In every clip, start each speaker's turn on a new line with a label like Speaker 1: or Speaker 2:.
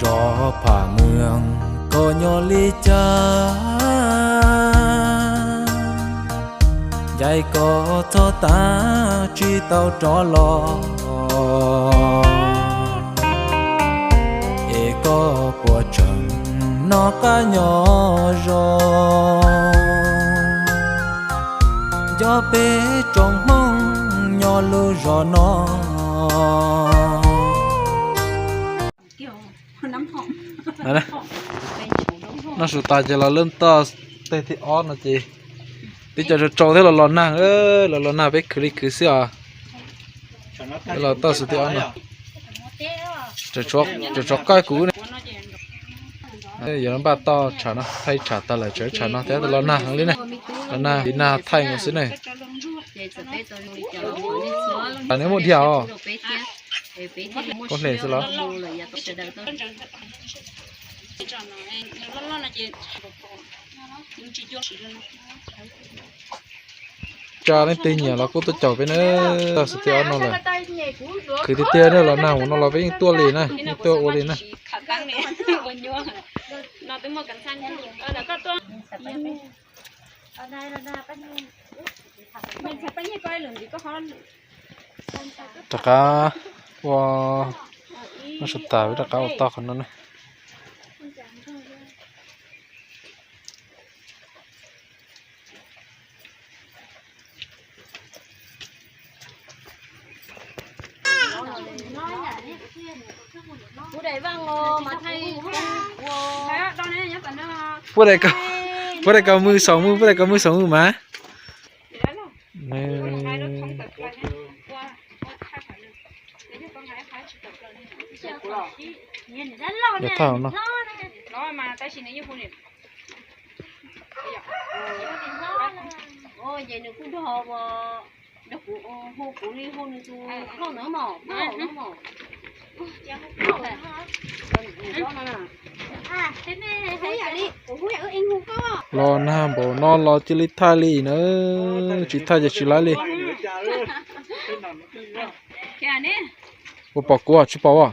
Speaker 1: รอผ่าเมืองก็ยอลีจ้าใหญ่ก็ทอตาจีเต้าจอลอเอก็ปวดจังนอกกะยอรอยอเปจงมองยอลูรอนอ
Speaker 2: น้ำหอม
Speaker 1: อะไรน่าสุดตาจะเราเริ่มต่อเตะที่ออนนะจีที่จะโจที่เราหล่อหน้าเราหล่อหน้าไปคลิกคือเสียเราต่อสุดที่ออนนะจะชกก้อยกูเนี่ยอย่างนั้นบ้าต่อฉานะไทยฉาตาเลยเจอฉานะแต่เราหล่อหน้าอันนี้เนี่ยหล่อหน้าดีหน้าไทยกันสิเนี่ยอันนี้หมดเดียวก็เหนื่อยสิแล้วจาnên tiền nhiều là cô tôi chở bên nữa sự tiêu nó là cứ thì tiền nữa là nào nó là với tua lì này tua ô lì này tất cả wow nó sụt tàu với tất cả ô tô của nó này bữa đây có mưa sóng mưa bữa đây có mưa sóng mưa má để thảo nó
Speaker 2: ôi vậy nó cũng đồ nó cũng hồ cũ đi hồ nó chú không nữa mà
Speaker 1: lo na bộ nó lo chỉ lít thai lì nữa chỉ thai chỉ lái lì bộ bỏ qua chú bỏ à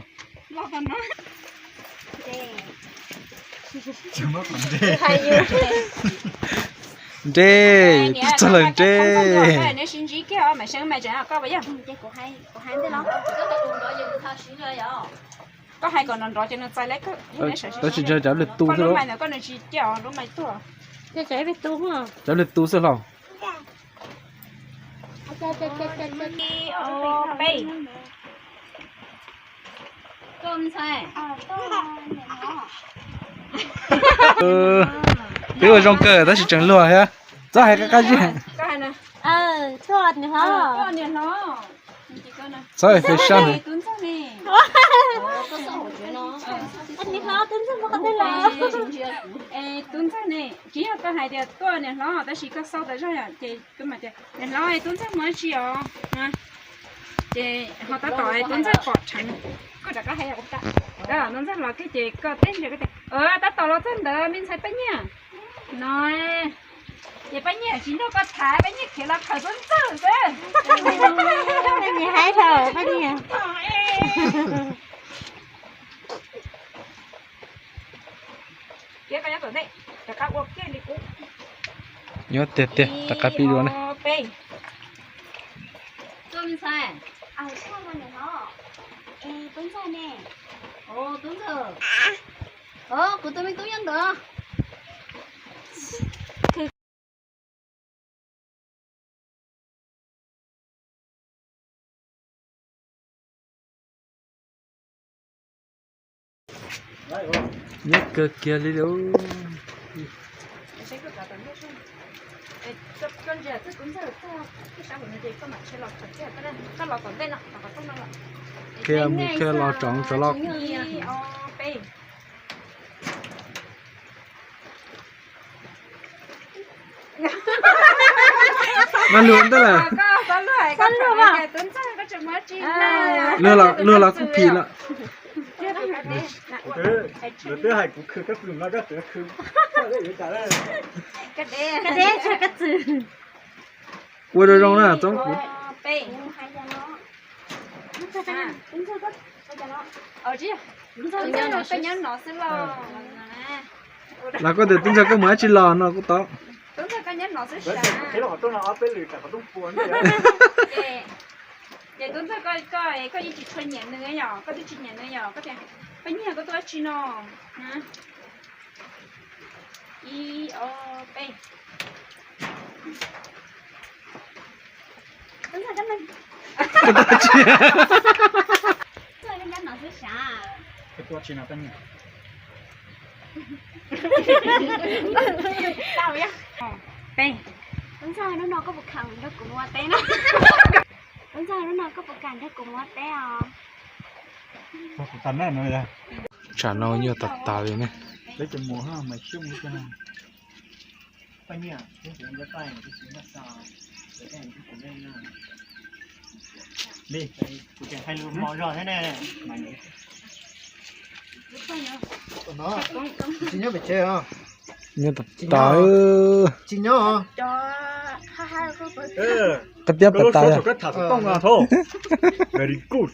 Speaker 1: đê tôi lần đê
Speaker 2: nếu xin chỉ cái mà sáng mai chẳng có bây giờ có hai thế đó có hai còn đó cho nên sai lấy cái
Speaker 1: đó chỉ cho cháu được tu thôi
Speaker 2: mày nó con này chỉ chèo nó mày tua cho cháu biết tu hả
Speaker 1: cháu được tu sao nào
Speaker 2: cơm xay
Speaker 1: cái ở trong cờ đó chỉ chẳng lùa ha cho hai cái gì
Speaker 2: chọn nè hả
Speaker 1: rồi phải sang này
Speaker 2: anh đi nó tuấn sao có thể là tuấn sao nè chỉ có hai điều tôi nè nó ta chỉ có sau đó rồi thì cái mà nè nó tuấn sao mới chiều ha thì họ ta tỏi tuấn sao bọt trắng có đã có hay không ta đó nó rất là cái gì có tên gì cái ta tỏi nó tên đó mình sai bao nhiêu nói vậy bao nhiêu chính đâu có thái bao nhiêu kiểu là khởi tuấn sao rồi bao nhiêu hay thở bao nhiêu cái này đây tất cả ok đi cũng
Speaker 1: nhớ tiệt tất cả video này
Speaker 2: tôm xay sao mà nó tôm xay nè tôm thở của tôi mình tôm nhân được
Speaker 1: nhớ cơ kia đi đâu
Speaker 2: con giờ tôi cũng rất là to cái sao mình để có mặt sẽ lọt thật chứ cái lọt còn đây nè còn không nè
Speaker 1: kia lò tròn cho lọt mà luôn đó là lừa là cũng phì là
Speaker 3: tôi hay cũng khử các vùng nó rất là khử
Speaker 2: cái đế cho cái từ
Speaker 1: quay rồi rong nè trong
Speaker 2: P ở chứ cái nhớ nó sẽ lo
Speaker 1: là có thể tính ra cái máy chỉ lò nó cũng tốt
Speaker 2: tính ra cái nhớ nó sẽ xả
Speaker 3: thế là họ tôi nó bên lì cả họ tôi buồn vậy
Speaker 2: để tính ra có gì chỉ thuê nhện nữa nhỏ có chỉ nhện nữa nhỏ có thể cái nhà có tôi chỉ nó hả I O B tính ra cái mình cái nhớ nó sẽ xả
Speaker 3: cái tôi chỉ nào tên nhỉ
Speaker 2: sao vậy bé tính ra nó có một khăn nó cũng hoa té nó tính ra nó có một khăn nó cũng hoa té à
Speaker 3: tôi tận này nữa rồi
Speaker 1: chả nói nhiều tạt tà vậy nè
Speaker 3: lấy chừng mùa ha mày chung cái nào cái nhỉ cái chuyện cái tay cái chuyện nó sao cái này cái chuyện này nè đi cái chuyện hay luôn mò rồi thế này mày nó chỉ nhớ bị chơi không
Speaker 1: nhiều tạt tà
Speaker 3: chỉ nhớ
Speaker 2: cho hai cô có
Speaker 1: cái tiếp tạt tà à
Speaker 3: cái thả xuống tông à thôi very good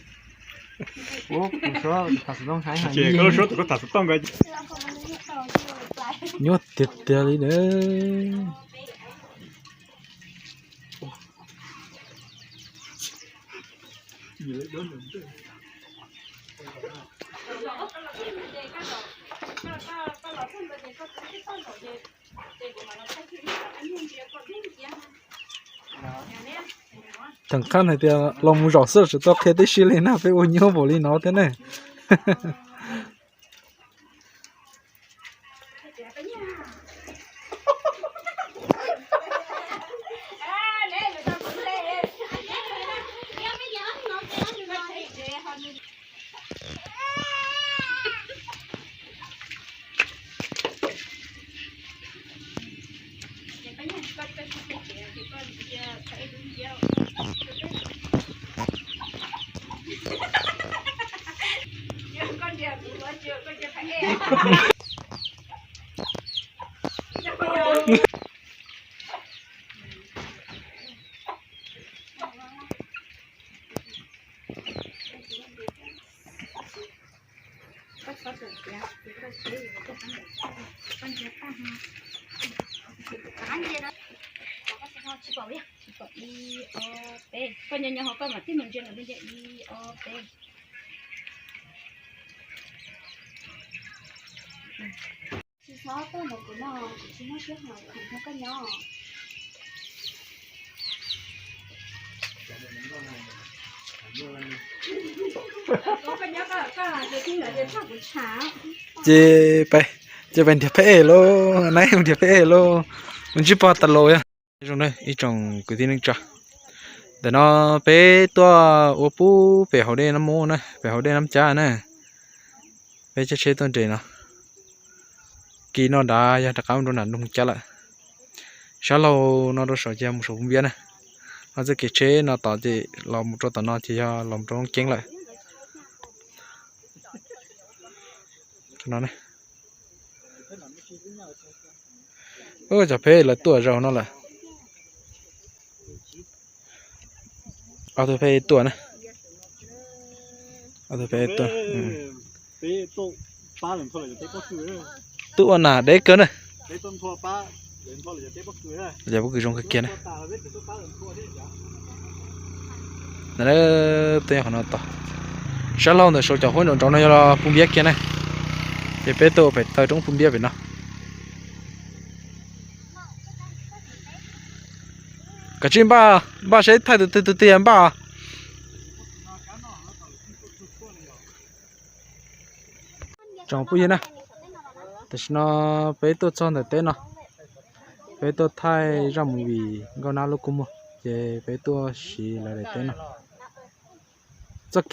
Speaker 3: ủa số thả xuống tông hay hay chỉ có số tụi thả xuống tông cái
Speaker 1: nhiều tiệt tiệt đi nữa
Speaker 3: gì đấy đó nữa
Speaker 1: thằng khăn này thì lòng rõ sợ sự to khi tới xí lên nào phải ôn nhớ bỏ đi nó thế này
Speaker 2: con nhà họ con mà tí mình chưa là bên đây I O P chỉ có tôi một cái nào chỉ nó sẽ hỏi không có nhỏ
Speaker 1: chị phải chị bên thiệp phê lô nãy không thiệp phê lô mình chỉ bỏ tạt lôi à trong đây ít trong cái tin cho để nó bé tua ô pu bé hậu đây nó mua nè bé hậu đây nó cha nè bé chơi chơi tuần trời nó kỳ nó đã ya đặc cam nó nằm đúng cha lại sau lâu nó đâu sợ chơi một số công viên này nó sẽ kể chế nó tạo gì làm một chỗ tao nó thì làm trong chén lại nó này ôi chả phê là tua rồi nó là tôi phê tua này tôi phê tua
Speaker 3: bé tô ba lần thôi là bé có cười
Speaker 1: tua nào đấy cơ này
Speaker 3: bé tôm thua ba lần thôi là bé có cười rồi
Speaker 1: giờ bữa trong cái kia này đấy tôi hỏi nó to sáng lâu rồi số cháu hôn trong này là phun bia kia này thì bé tôi phải tới trong phun bia vậy nó cái chuyện ba sẽ thay từ tiền ba trong phun bia này thì nó bé tôi cho nó tên nó bé tôi thay ra mùi ngon nào lúc cũng về bé tôi xì là để tên nó chắc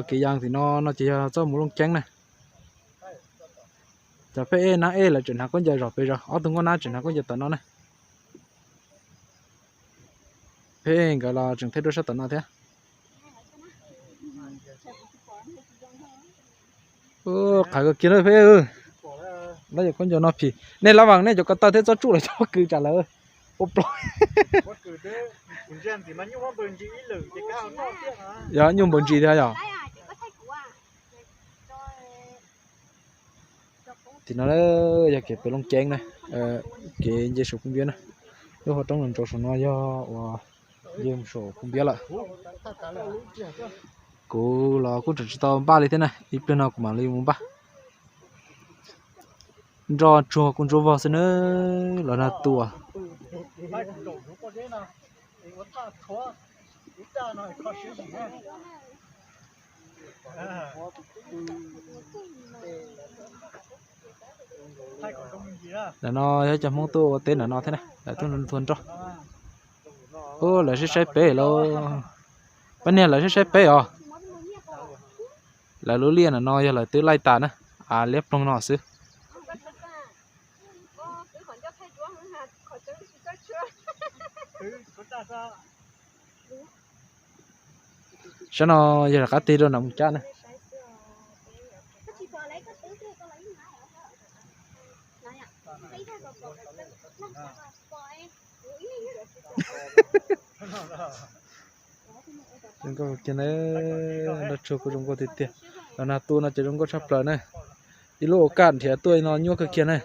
Speaker 1: cái giang thì nó chỉ cho một lông trắng này chả phải nó là chuyện nào con giờ rồi bây giờ ở từng con nào chuyện nào con giờ tận nó này thế gọi là chuyện thế đôi sao tận nó thế khai cái kia nó phải bây giờ con giờ nó phì nên là vàng này cho con ta thế cho chủ lại cho cứ trả lời ốp dạ nhưng bận gì thế à thì nó giờ kịp cái lông chén này cái dây số cũng biết này nếu họ trong lần trò số nó do dây số cũng biết là cô là cô chỉ tao ba lấy thế này ít bên nào cũng mà lấy muốn ba do chùa cũng chùa vào xin nữa là tua là nó cho chấm món tua tên là nó thế này là tôi luôn thuần cho ô là sẽ bể lo bên này là sẽ bể à là lúa liền là nó là từ lai tàn á lép trong nó xứ sao nó giờ là cá tê rồi nằm chán này đừng có cái này nó chụp cái trong cái thịt tiệt là na tu nó chỉ trong cái sắp lợn này đi lô cạn thì tôi nó nhua cái kia này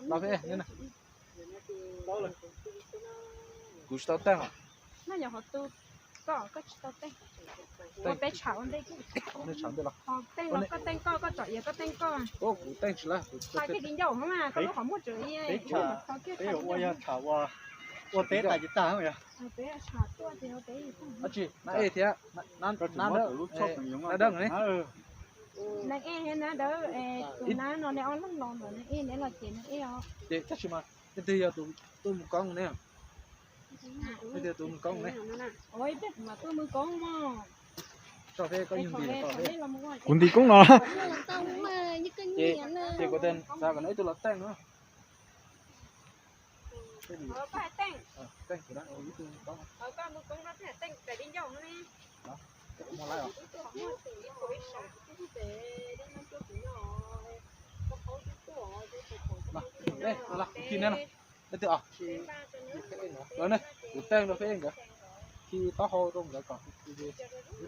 Speaker 1: đó thế này cú tao tang à
Speaker 2: nó giờ họ tu có tao tên có bé chảo đây
Speaker 1: nó chán được
Speaker 2: họ tên nó có tên có chọi giờ có tên có
Speaker 1: ô cú tang chỉ là
Speaker 2: hai cái đinh dầu không à có lúc họ mua chửi
Speaker 3: tế chả tế ở ngoài chả qua ô tế tại chúng ta không vậy
Speaker 2: tế chảo tua thì họ tế
Speaker 1: chị nãy thế nan đỡ nó đỡ này
Speaker 2: này em nó đỡ tụi nó đeo lắm non rồi em để là chuyện em
Speaker 1: để chắc mà cái từ giờ tôi một con này bây giờ tôi một con này
Speaker 2: ôi biết mà tôi mới con mà
Speaker 1: cho thế có những gì cho thế
Speaker 3: cũng đi cũng nó
Speaker 1: chị có tên sao cái nãy tôi là tên nữa
Speaker 2: tên
Speaker 1: tên của đó tôi có
Speaker 2: con một con nó sẽ tên để đi dầu nữa nè
Speaker 1: đó mua lại rồi đây là khi này này đây tự rồi này của tên nó phải cả khi tao hồ trong lại còn cái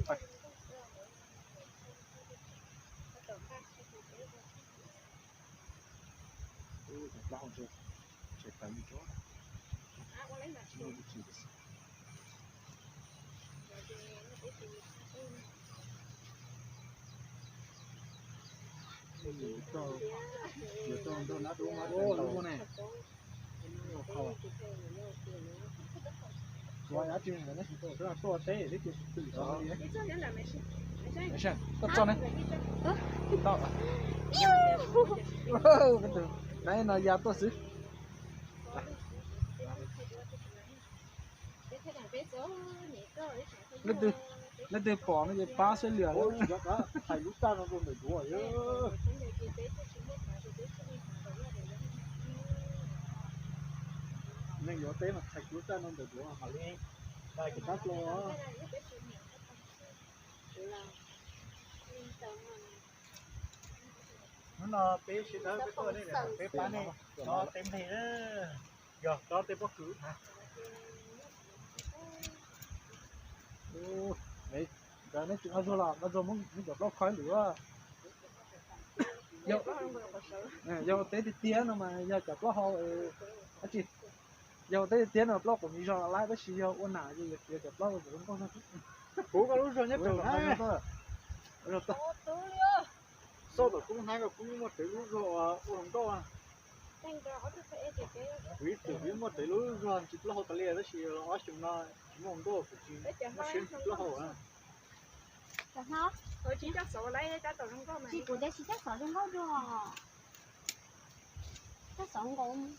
Speaker 1: phải ô này quá giá trị này đấy rất là to thế đấy kiểu tự đó đấy xem tất cho này to này nó giá to xứ lên từ bỏ nóจะป้าเสียเหลือแล้วถ่ายรูปตาเราโดนหัวเยอะนี่เดี๋ยวเต้มาถ่ายรูปตาเราโดนหัวหาเรื่องได้กี่ตักโลnó bé chỉ đó cáiตัวนี้เนี่ยbéป้านี่nóเต็มที่เลยเดี๋ยวnóเต็มพวกคือโอ้นี่เดี๋ยวนี่จุดเอาโซล่าเราจะมึงจะล็อกคอยหรือว่าเยอะเตะติดเตี้ยนะมาอย่าจับล็อกเขาอาจิเยอะเตะติดเตี้ยนะล็อกผมมีโซล่าไล่ไปชี้เอาอ้วนหนาจะอย่าจับล็อกผมก็นะกูก็รู้ส่วนนี้ตัวนะเราตัวsau đó cũng hai cái cũng một cái lúa rồi uống to à quý từ một cái lúa rồi chỉ là hậu tali đó chỉ là ở trong nó chỉ mong to chỉ nó xuyên chỉ là hậu à
Speaker 2: tôi chỉ chắc số lấy chắc tao không có mà
Speaker 4: chị của đây chỉ chắc số trong có rồi chắc số không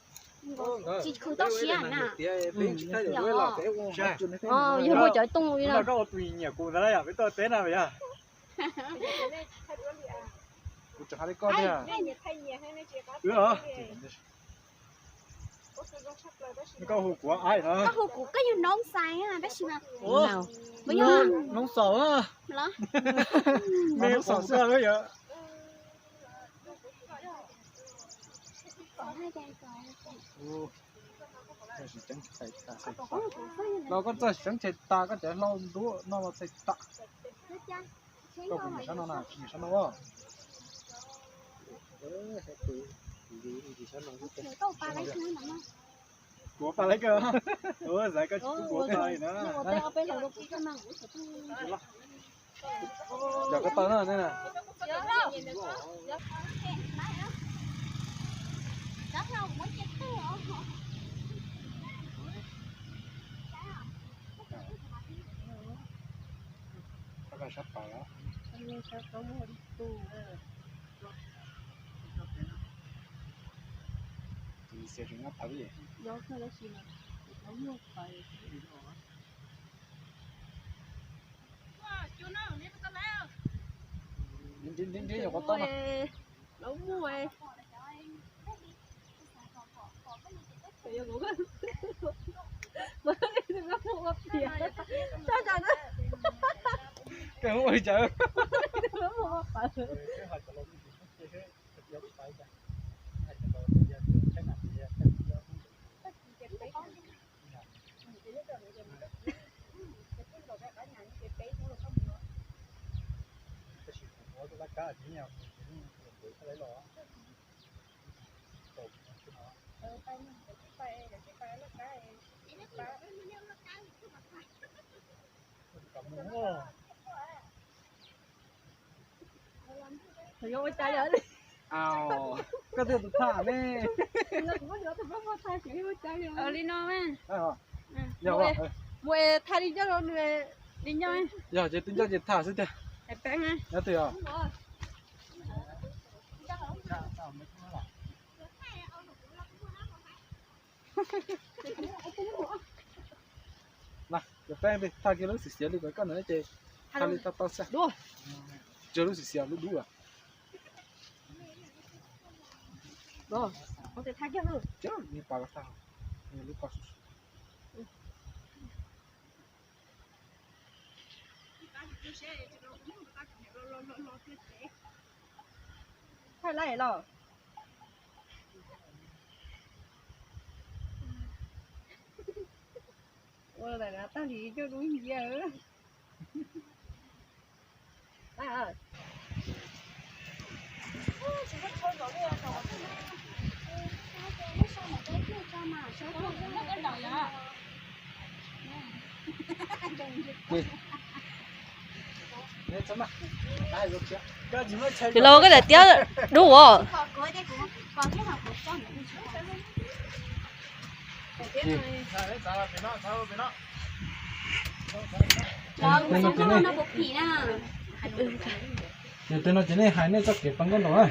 Speaker 4: chị không tốt xí à nè giờ mua chợ tung rồi
Speaker 3: đó có tùy nhiều cụ đấy à với tôi té nào vậy à
Speaker 1: กูจะหาได้ก้อนเนี่ย
Speaker 3: nó có hộp của ai đó
Speaker 4: có hộp của cái gì nóng sai á bé xí mà
Speaker 3: nào
Speaker 4: bây giờ
Speaker 3: nóng sầu á
Speaker 4: đó
Speaker 3: mẹ sầu sao đấy vậy
Speaker 1: 是真才大才大，เราก็จะ真才大ก็จะเราดู那么才大，都不你上到哪？你上到我。还可以，你上到我把那个，我在个我在呢，有个灯啊，那个。大概啥包啊？你写成那牌子？你有个灯啊？
Speaker 2: 老母哎。有个。我这个我别，咋的？
Speaker 1: 给我讲。
Speaker 2: 我烦。Rồi ôi trái lớn đi.
Speaker 1: Ào, cái thứ tụt thả nè.
Speaker 2: Đi nó mà.
Speaker 1: Giờ à?
Speaker 2: Mua thay đi cho nó đi nhau.
Speaker 1: Giờ chỉ tính cho chị thả xí thế.
Speaker 2: Để bánh á.
Speaker 1: Nhớ từ à? Này, giờ phê đi, thả cái lúc xí xí đi với con nữa chị. Thả đi tao xe.
Speaker 2: Đua.
Speaker 1: Chờ lúc xí xí lúc đua à?
Speaker 2: Rồi, có thể thay cho nữa.
Speaker 1: Chứ, như bà có thả. Như lúc có sụt.
Speaker 2: Thay lại rồi. Ôi là đã tao đi cho đúng giờ. À.
Speaker 5: thì lâu cái để tiếc đủ không?
Speaker 4: Nó bột phỉ nè.
Speaker 1: Thì tôi nói chuyện này hai này chắc kịp bằng con đó.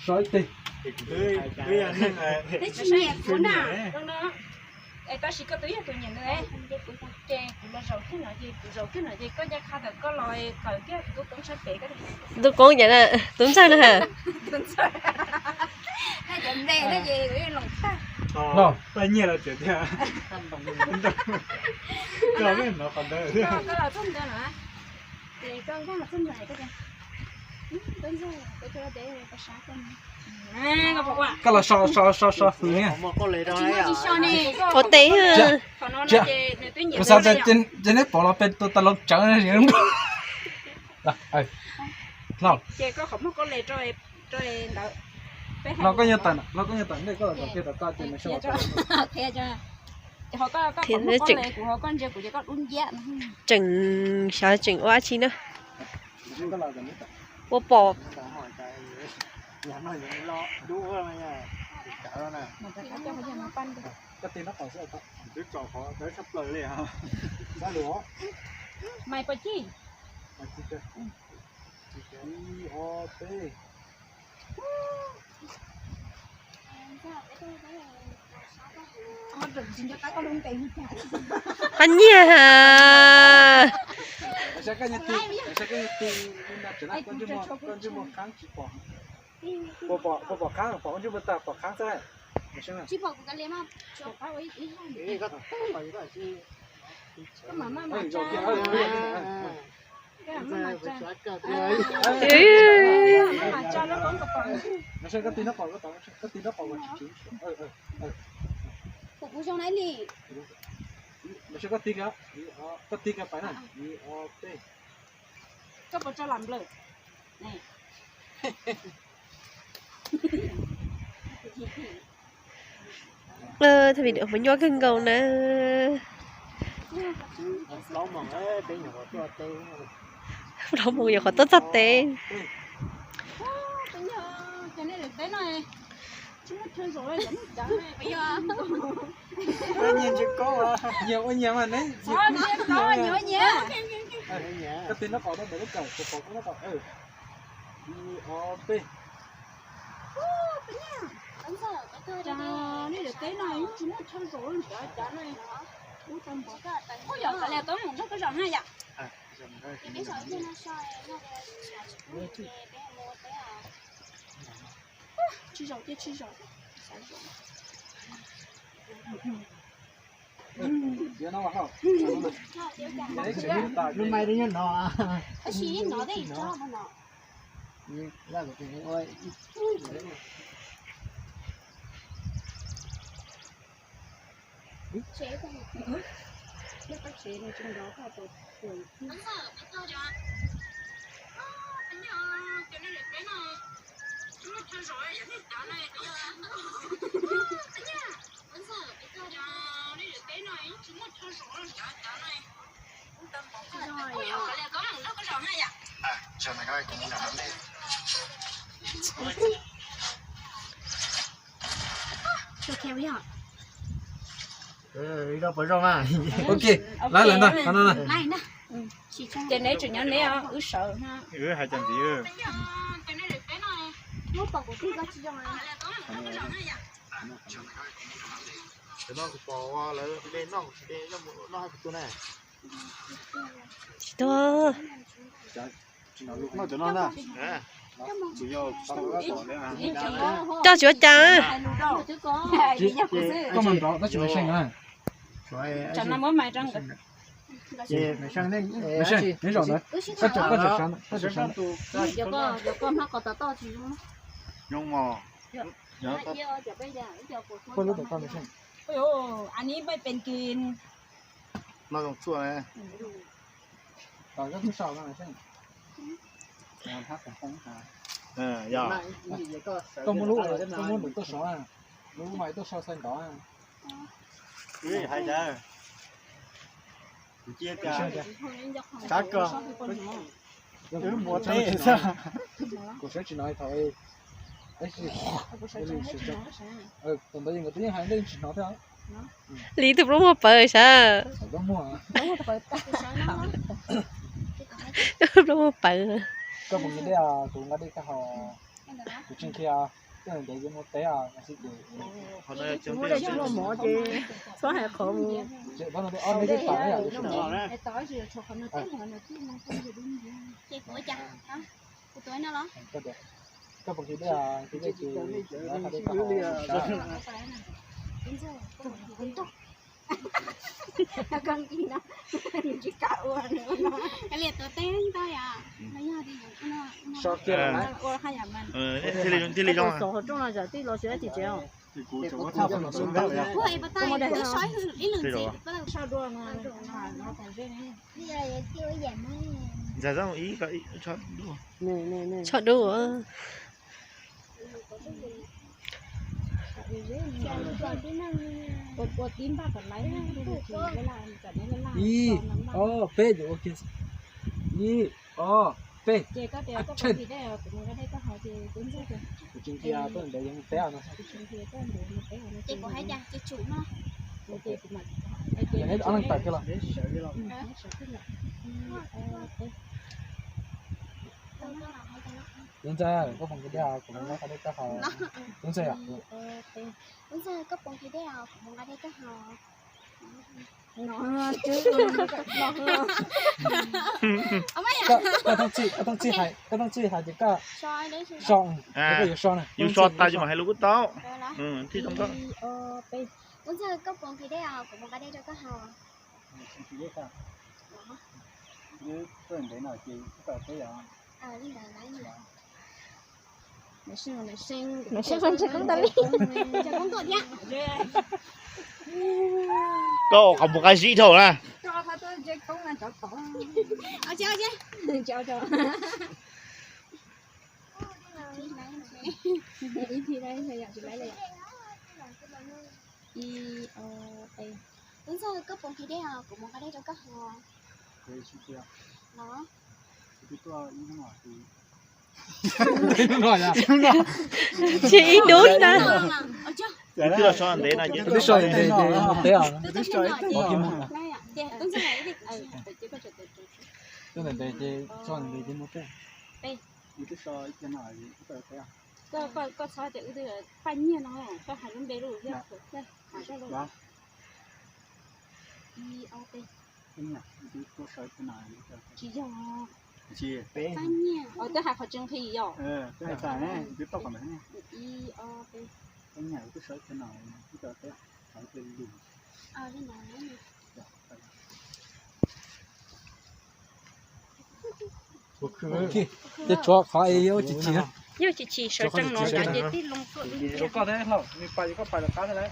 Speaker 1: Rồi thì.
Speaker 2: Thế chị nhẹ cuốn à? Đúng đó. Ê, ta chỉ có túi tôi nhận đấy. Chè, cũng là rau cái nào gì có giá khá được có loại cởi cái tôi cũng sẽ bể cái này.
Speaker 5: Tôi có vậy nè, tuấn sao nữa hả?
Speaker 2: Tuấn sao? Nó chậm đây nó gì cái lòng ta.
Speaker 1: Đâu?
Speaker 3: Bao nhiêu là chuyện thế? Có biết nó còn đỡ.
Speaker 2: Có là thân nữa hả? Thì con là thân này cái kìa. Tuấn sao? Tôi cho để có sát con. À, có bộ à?
Speaker 1: Cái là sao phứ nha.
Speaker 3: Mà có lấy đó
Speaker 2: Chị
Speaker 3: à?
Speaker 2: cho nè.
Speaker 5: Có tí hả?
Speaker 2: Còn nó là chị tôi nhận.
Speaker 1: Sao trên này bỏ nó bên tôi ta lột trắng này gì không? Đây. Nào.
Speaker 2: Chị có không có lệ rồi đỡ.
Speaker 1: Nó có nhiều tận đây có là kia ta trên này sao?
Speaker 2: Thế cho. Họ có không có lệ của họ con chị của chị có uốn dạ.
Speaker 5: Chừng sao chừng quá chi nữa?
Speaker 1: Cái là gì nữa?
Speaker 5: Tôi bỏ
Speaker 3: Nhà nó những lo đúng rồi nha. Cả đó nè.
Speaker 2: Mà phải cho họ nó pan đi.
Speaker 1: Cái tiền nó còn sẽ có.
Speaker 3: Đứa trò khó tới sắp lời liền hả?
Speaker 1: Ra lúa.
Speaker 2: Mày có chi?
Speaker 1: Mày chi chưa? O T.
Speaker 5: anh nha hả?
Speaker 1: Sẽ cái nhật tin là trở lại con chim một kháng chỉ bỏ kháng bỏ con chim một ta bỏ kháng ra.
Speaker 4: Chị bỏ cái lên mà. Cho bao ấy ý.
Speaker 3: Cái có phải cái gì?
Speaker 2: Cái mà
Speaker 1: rồi kia
Speaker 2: cái mà mà cha mà cha nó vẫn còn
Speaker 1: nó sẽ có tin nó còn có tin nó còn chín
Speaker 4: Phục vụ trong này đi.
Speaker 1: nó sẽ có tin cái phải này
Speaker 2: cái bộ cho làm lời này
Speaker 5: Thì mình được mình nhớ cưng cầu nè.
Speaker 3: lâu mà ấy bây giờ có tê
Speaker 5: Đâu một giờ khó tốt thật tê.
Speaker 2: bây giờ cái này được đấy này chúng nó chơi rồi vẫn chẳng này bây giờ
Speaker 3: tự nhiên chỉ có
Speaker 1: nhiều anh em mà đấy
Speaker 2: có nhiều nhá
Speaker 1: cái tin nó còn đó để nó cầu nó còn p
Speaker 4: Bánh giờ cái cơ
Speaker 2: cha
Speaker 4: đi.
Speaker 2: này được cái này chúng nó chơi rồi chả này ủa trong bộ ôi giờ cái này tối một cái rồng hay vậy
Speaker 4: Cái sợi trên nó soi nó để bé mua bé à.
Speaker 2: chi rồi chi rồi
Speaker 1: giờ nó vào không
Speaker 4: Nó tiêu cả.
Speaker 1: đấy cái hiện tại
Speaker 3: lúc mai đi nhân nó
Speaker 4: Cái xí nó đây cho mà nó.
Speaker 3: ra được cái ơi
Speaker 4: Chế không.
Speaker 2: cái bác sĩ này trong đó là tuổi
Speaker 4: Bánh giờ cái cơ cho.
Speaker 2: bây giờ cái này được cái này chúng nó chơi rồi vẫn chả này
Speaker 4: Bánh giờ cái cơ cho.
Speaker 2: này được cái này chúng nó chơi rồi chả này
Speaker 4: Rồi.
Speaker 2: ôi giờ cái này có một cái rồng hay vậy
Speaker 3: giờ mày nói cũng làm đấy
Speaker 4: Cho khéo đi hả?
Speaker 3: đâu phải rong à
Speaker 1: ok lại lần này này
Speaker 4: Này nè. Chỉ cho.
Speaker 2: cái này chỉ nhớ này à sợ ha
Speaker 3: hai trăm gì
Speaker 2: cái này được cái này
Speaker 4: Nó bỏ của cái chỉ cho này.
Speaker 2: có một cái rồng hay vậy
Speaker 3: nó bỏ lại lên nó hai cái này
Speaker 5: Đó.
Speaker 3: nó cho nó nè chủ yếu
Speaker 5: Cho chúa cha.
Speaker 4: Chứ có.
Speaker 1: có mình đó nó chỉ là xanh này
Speaker 2: cho nó mới mày răng
Speaker 3: mày sang đây
Speaker 1: mày xanh mấy rồi đấy
Speaker 4: Cứ chỉ
Speaker 1: có
Speaker 4: thảo.
Speaker 1: có chụp sáng
Speaker 4: Giờ con nó có to chỉ luôn.
Speaker 3: nhung mò
Speaker 4: Giờ bây giờ của
Speaker 1: có lúc con mày xanh
Speaker 2: ôi ôi anh ấy mớiเป็นกิน
Speaker 3: nó còn chua này
Speaker 1: còn cái thứ sau nó mày xanh làm tháp còn không hả
Speaker 3: dạ
Speaker 1: có muốn lúc rồi có muốn được tôi xóa à lúc mày tôi xóa xanh đó à
Speaker 3: hai giờ chia cả cá cơ cứ mua tê sao
Speaker 1: cuộc sống chỉ nói thôi ấy gì còn bây giờ người tiếng Hàn lên chỉ nói thôi
Speaker 5: Lý thực lúc mà bờ sao?
Speaker 1: có mua à
Speaker 5: Lúc mà bờ.
Speaker 1: có một cái đấy à cũng ngay đây cái họ của trên kia cái này để một té à là sẽ để
Speaker 3: hôm nay chúng
Speaker 2: mua đây cho nó mỏ chứ xóa hệ khổ mua
Speaker 1: chị bắt đầu ăn mấy cái tỏi à
Speaker 2: cái tỏi gì cho nó tới hồi nó chứ nó không được đúng
Speaker 4: Chị của chặt hả? Của tuổi nó đó.
Speaker 1: có được có một cái đấy à cái đấy chị nó phải đây cái họ
Speaker 2: nó cần gì nó chỉ cạo nữa
Speaker 4: Cái liệt tuổi tên tôi à. Bây giờ thì nó
Speaker 1: sau kia là
Speaker 2: ôi hai nhà mình
Speaker 3: thì lý do
Speaker 2: sổ trong là giờ tí lo sữa thì chéo
Speaker 3: thì cú chỗ thao phần nó xuống đó vậy
Speaker 4: Cô ấy bắt tay cứ sói ý lần gì bắt đầu
Speaker 2: sao đua mà nó còn thế này
Speaker 4: bây giờ chưa giảm ấy.
Speaker 3: giả ra một ý cái cho đúng
Speaker 2: nè
Speaker 5: Chọn đủ.
Speaker 2: Cô tím ba còn lấy cái làm cả cái làm
Speaker 1: y phê rồi ok y phê
Speaker 2: chị có tiền có gì đấy tụi mình ở đây có hỏi thì tính ra kìa
Speaker 1: của trên kia tôi để những té à nó
Speaker 2: trên kia có một cái nó
Speaker 4: Chị của hai chàng chị chủ nó.
Speaker 2: chị của mình
Speaker 1: để hết ăn tại cái là đúng ra có một cái đấy à của nó phải đây cái họ đúng rồi à
Speaker 4: Bây giờ có bốn cái đèo của ở đây có họ.
Speaker 2: nó chứ
Speaker 1: cái thằng chị hay thì cái
Speaker 4: Soi đấy.
Speaker 1: song cái gì song này
Speaker 3: nhưng cho tay cho mà hay lúc tao
Speaker 4: Rồi đó.
Speaker 3: thì trong đó
Speaker 4: Bây giờ có bốn cái đèo của ở đây có họ.
Speaker 3: như tuần đấy nào chị có cái à
Speaker 4: lên đời lấy nhiều
Speaker 2: Mày sinh mày sinh
Speaker 5: Mày sinh con chắc cũng ta lý.
Speaker 4: cho con cột nhá
Speaker 3: cậu có một cái gì thôi nè
Speaker 2: cho tao tôi chơi công là cho tổ
Speaker 4: ở chơi
Speaker 2: cho đi thi đây thầy dạy chị lấy đây y o a
Speaker 4: đến giờ có bốn cái đấy à cũng một cái đấy cho các họ
Speaker 3: cái gì kia
Speaker 4: nó
Speaker 3: cái tôi như thế nào thì
Speaker 1: Đúng rồi à.
Speaker 5: Chị đúng đó.
Speaker 4: ở chưa
Speaker 3: cái là sao anh đấy là những
Speaker 1: Cái sợi để một té à.
Speaker 4: tôi chấp nhận
Speaker 1: Có kim một à.
Speaker 4: này ạ đến giờ này đi
Speaker 1: Cái này để cho để một té.
Speaker 3: những cái sợi cái nào thì cái
Speaker 2: có sao để cái pan nhiên nó có hai cái bể rồi đây hai cái rồi y o a
Speaker 3: cái này cái sợi cái nào
Speaker 2: chỉ giờ
Speaker 3: chị bé
Speaker 2: pan nhiên ở đây hai họ trồng thì giờ
Speaker 3: cái này này cái tóc còn này
Speaker 2: y o a
Speaker 3: cái này cái sợi cái nào cái phải cái gì
Speaker 4: lên đời lấy nhiều
Speaker 1: Để cho khỏi yêu chị chị.
Speaker 5: Nhưng chị sợ trăng nó đã dễ tí lông phượng.
Speaker 1: Nó có thế không? Mình phải có phải là cá thế đấy.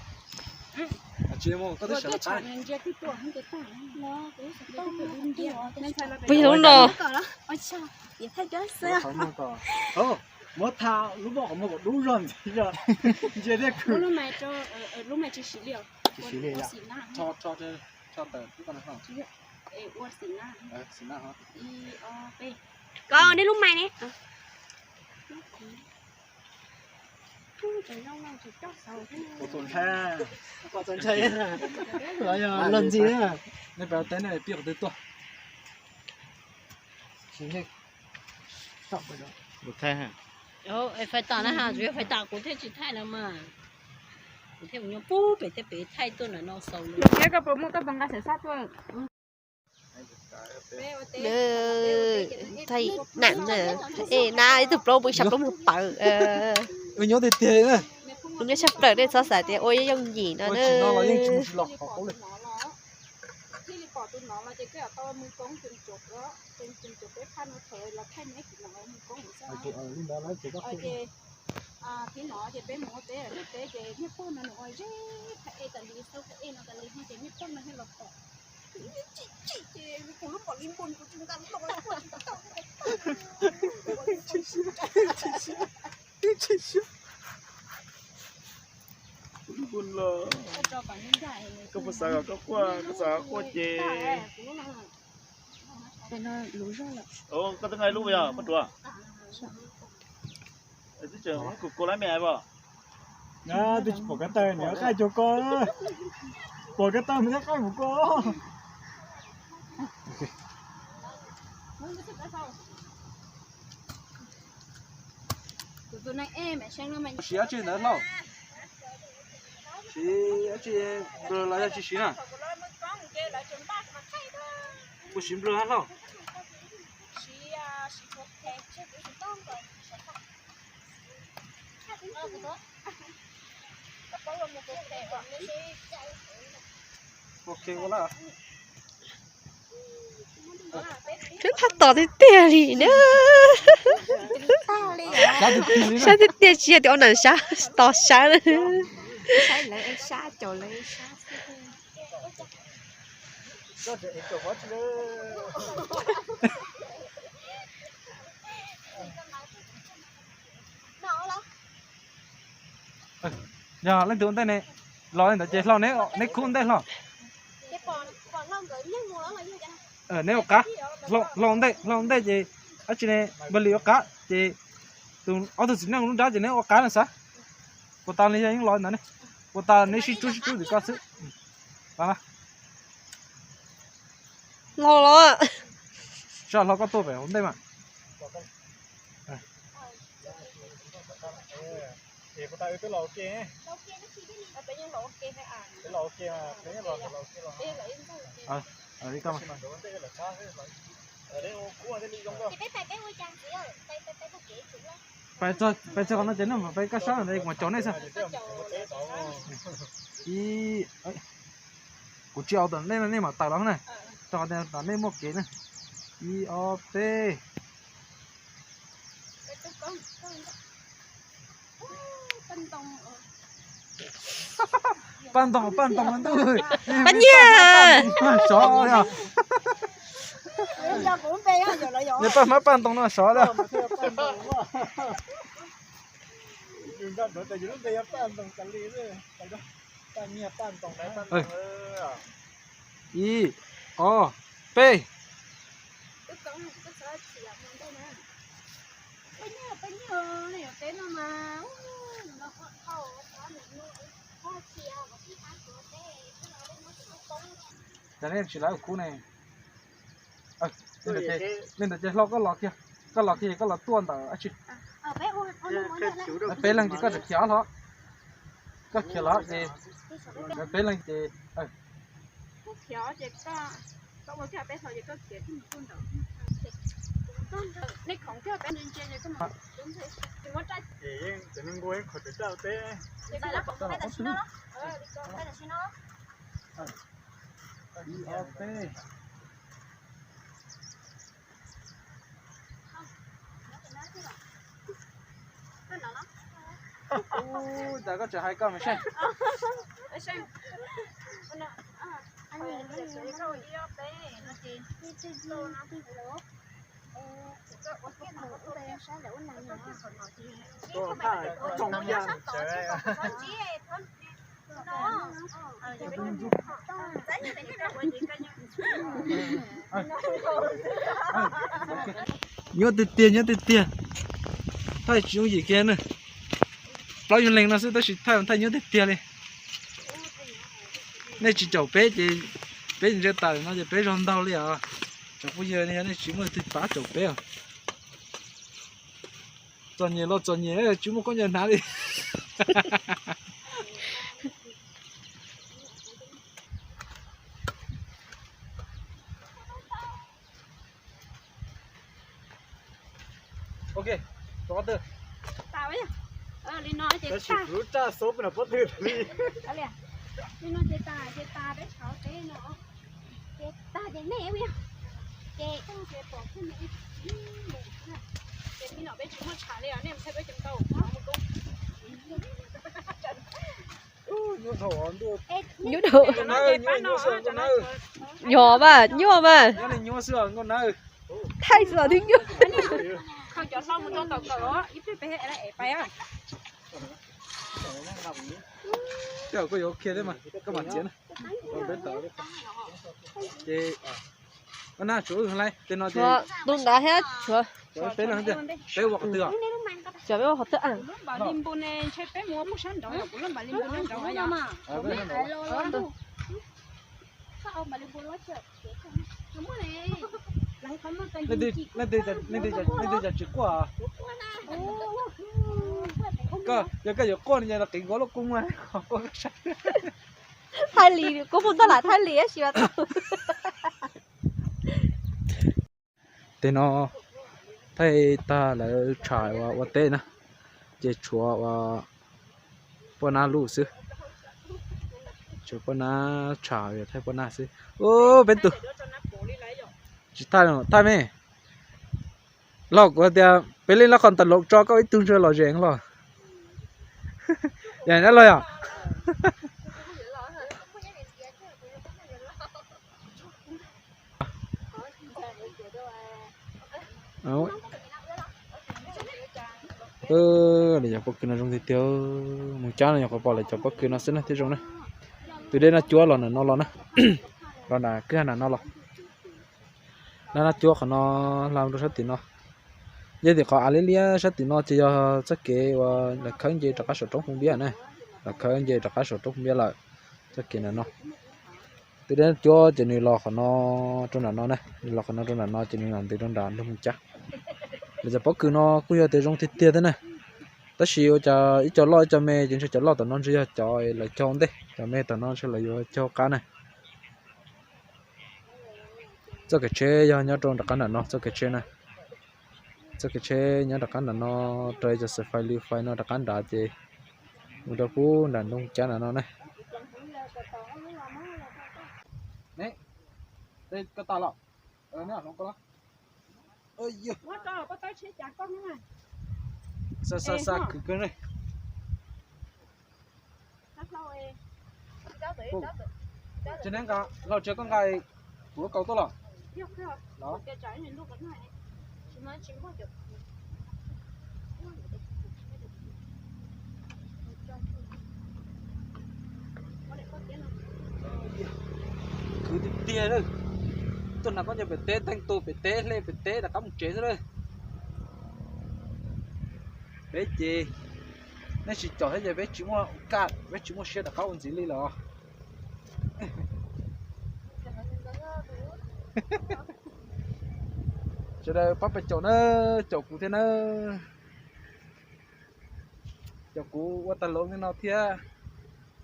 Speaker 1: Chị em có thể sợ cá.
Speaker 5: Bây giờ nó
Speaker 4: cỡ đó ôi sao vậy thay cho xưa
Speaker 3: mất thao lúc bỏ một đúng rồi chị đấy cứ
Speaker 2: lúc mày cho lúc mày chỉ xí liệu
Speaker 3: xí liệu à?
Speaker 1: Cho tờ cái con nào?
Speaker 2: Ủa xí na
Speaker 1: Xin nào hả?
Speaker 2: y o p
Speaker 5: có đến lúc mày nè.
Speaker 3: có tuần thay rồi lần gì nữa
Speaker 1: Này béo té này biết được tôi. Xin đi. Stop rồi đó.
Speaker 3: một thay hả
Speaker 5: Phải tao nó hà rồi phải tao cũng thế chỉ thay là mà. Cũng thế nhau bố bị thay tôi là nó sâu luôn.
Speaker 2: cái cái bộ một cái bằng cái sẽ sát thôi
Speaker 5: Thay nặng nè. Ê na từ pro bị sập một bự.
Speaker 1: Mình nhớ thì tiền nữa.
Speaker 5: Nó sắp tới đây sao xài thì ôi giống gì nó
Speaker 1: Ôi chị nó là những chung lọc họ lên.
Speaker 2: khi bỏ tụi nó là cái ở to mình cũng chừng chục đó chừng chục cái khăn nó thời là khăn mấy cái nó mình cũng không sao
Speaker 1: Lúc đó lấy chị có không?
Speaker 2: thì nó thì bé mua té ở té cái nhếp con nó nói chứ phải tận đi sau cái nó tận đi hay cái nhếp con nó hay lọt bỏ chị cũng lúc bỏ lim bồn của chúng ta lúc đó
Speaker 3: buồn lờ
Speaker 2: cho cả những giải
Speaker 3: có một sao có qua chê
Speaker 2: cái nó lú ra là
Speaker 3: có từng ngày lúc bây giờ bắt đùa ở cái trường cô lái mẹ vào
Speaker 6: Đó, tôi bỏ cái tên nữa khai cho cô. Bỏ cái tên mới khai một cô.
Speaker 2: tụi này em mẹ xem nó mình
Speaker 1: Chị ở trên đó lâu. Chị ở trên bờ lại chị xí nè. Cô xí bờ hát lâu. Ok quá là.
Speaker 5: Cứ thắt tỏ thì tiền gì nữa. Sao thì tiền chia thì ông nào sao tỏ sao nữa.
Speaker 2: sai lấy em xa chỗ lấy xa
Speaker 3: có thể cho hết
Speaker 1: Giờ lên tướng tay này. Lo lên tới chế lo nấy khuôn tay lo.
Speaker 4: cái còn lông gửi nhưng mùa là như vậy
Speaker 1: Nấy cá. Lo đây chị. Ở trên này bờ lì cá chị. Tụi ở tụi nó luôn đá chị nấy cá là sao? Cô ta lấy những lo này. Cô ta lấy xí chú thì có sự. Vâng à.
Speaker 5: Lo.
Speaker 1: Sao lo có tôi phải hôm đây mà.
Speaker 6: Thì cô ta cái lò kia.
Speaker 2: bây giờ nó kê phải à
Speaker 6: Cái lò kia mà, thế là lò kia lò.
Speaker 2: đây là em
Speaker 1: Ở đây con.
Speaker 6: Ở đây cũ ở đây đi giống đâu.
Speaker 4: thì phải cái ngôi trang gì ơi tay có kỹ chữ lắm
Speaker 1: Phải cho nó chén mà phải cá sấu ở đây ngoài chỗ này sao? Ý của treo tận đây mà tại đó này. Cho đây tận đây một cái này. I O P pan tòng anh tôi
Speaker 5: Bánh nha.
Speaker 1: sọ nha
Speaker 4: Em ra cũng bê á rồi lại rồi.
Speaker 1: nhớ pan tòng nó sọ đó
Speaker 6: đừng ra nữa tại vì lúc đây pan tòng cắn lý rồi tại đó pan nhia pan tòng đấy pan tòng
Speaker 1: I O P
Speaker 2: Bánh nhờ này ở tên nó mà.
Speaker 4: Nó có khẩu có một nuôi có chia và cái ăn của tê cái nó lên nó cũng công.
Speaker 1: cho nên chỉ là ở khu này nên là lo có lọ kia có lọ tuôn tờ à chị
Speaker 4: Ở bé ôn muốn nữa.
Speaker 1: bé lần chỉ có được kéo thôi có kéo lọ gì bé lần gì
Speaker 2: Khéo chỉ có một cái bé thôi chỉ có kiểu thêm con đầu. Này không theo bé nên chơi cái mà đúng thế. Thì nó trái.
Speaker 6: thì cho nên cô ấy khỏi được trao té
Speaker 4: Đây là cái là xin nó. Đây là xin nó.
Speaker 1: I O P đã có chở hai con mà xem
Speaker 4: Anh nhìn cái gì nó rồi đi bé nó chỉ đi nó đi lỗ. Cái một cái đây sẽ lỗ này nữa.
Speaker 6: cô phải trồng nhang trời ơi
Speaker 1: nhớ tiền thay chú gì kia nữa bao nhiêu lần nó sẽ tới thay nhớ tiền đi này chỉ cháu bé thì sẽ tao nó bé rong đau liền à cháu bây giờ này chỉ mới thì phá cháu bé à cho nhiều chú một con nhân nào đi ok có được
Speaker 2: Tao ấy. Linh nói chị
Speaker 6: nó chỉ
Speaker 2: ta.
Speaker 6: rút ra số là có thứ đi
Speaker 2: Alea. Linh nói chị ta đấy cháu té nó.
Speaker 4: Ta để mẹ bây giờ. Kệ không sẽ bỏ cái mẹ.
Speaker 2: Chị nó bé chúng nó trả liền em thấy bé chúng tao một công.
Speaker 1: nhớ thổ được
Speaker 5: Nhú đồ.
Speaker 1: con ơi nhớ sườn con ơi
Speaker 5: Nhỏ mà, nhỏ mà.
Speaker 1: nhớ này nhớ sườn con ơi
Speaker 5: Thay sửa thì nhú.
Speaker 2: Không cho xong một con tàu cỡ, ít bé lại phải à.
Speaker 1: Chào có ok đấy mà các bạn chiến này còn bên tàu đấy chị con nào chú thằng này tên nó chị
Speaker 5: Đúng đã hết. Chưa.
Speaker 1: bé là gì bé hoặc tựa
Speaker 5: Chưa biết học tự ăn.
Speaker 2: Bà lim bún này chơi bé mua một sản đó, cũng là bà lim bún đó ya.
Speaker 1: bé là
Speaker 4: Sao ông bà lên buôn quá trời. Không có này. Lại không có cái
Speaker 1: nên đi chụp quả cái giờ con nhà là kính có lúc cung mà
Speaker 5: Thay lì, cô phụ ta lại thay lì á, chưa tao.
Speaker 1: tên nó thay ta là trải và tên nè chế chúa và bona lu sư chúa bona trải thay bona sư ô bên tu chỉ thay mẹ lọc qua tiệm bên lên là còn tận lộc cho các ấy tung chơi lò rèn lò vậy đó rồi à để cho bác kia nó trong thì tiêu một chán này có bỏ lại cho bác kia nó xin thế trong này từ đây nó chúa là nó lo nè rồi là cứ là nó lo nó chúa của nó làm được rất tiền nó vậy thì có ai lia rất tiền nó chỉ cho chắc kế và là khởi gì cho các số trống không biết này là khởi gì cho các số trống không biết là chắc kế là nó từ đây chúa chỉ nên lo của nó trong là nó này lo của nó trong là nó chỉ nên làm từ trong đàn không chắc bây giờ bác cứ nó cứ giờ từ trong thịt tiền thế này ta xíu cho ít cho lo cho mẹ chính cho lo tụi nó chỉ cho lại cho đấy cho mẹ tụi nó sẽ lại cho cá này cho cái chế do nhớ trong đặc căn là nó cho cái chế này cho cái chế nhớ đặc căn là nó trời cho sẽ phải lưu phải nó đặc căn đã gì một đôi phú là nông chán là nó này này đây cái tao lọ nè không có ôi giời
Speaker 2: quá to có tới chế chả con nữa mà
Speaker 1: xa cứ cái này
Speaker 2: nó lâu ê
Speaker 1: cho nên cảเราchơi con gái của cậu tôi là
Speaker 2: yok yok
Speaker 1: đó
Speaker 2: cái trái này lúc cái này chỉ nói chỉ có được
Speaker 1: cứ đi tia thôi tuần nào có nhà bị té thanh tô bị té lên bị té là cắm chế rồi bé chị nên chỉ chọn cái gì bé chỉ mua cát bé chỉ mua xe là cao hơn gì đi rồi cho đây bắt bị chỗ cụ thế nữa chỗ cụ qua tận lỗ cái nào thia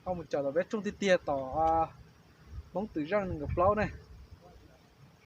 Speaker 1: không một chỗ là bé trung tia tỏ bóng từ răng ngập lâu này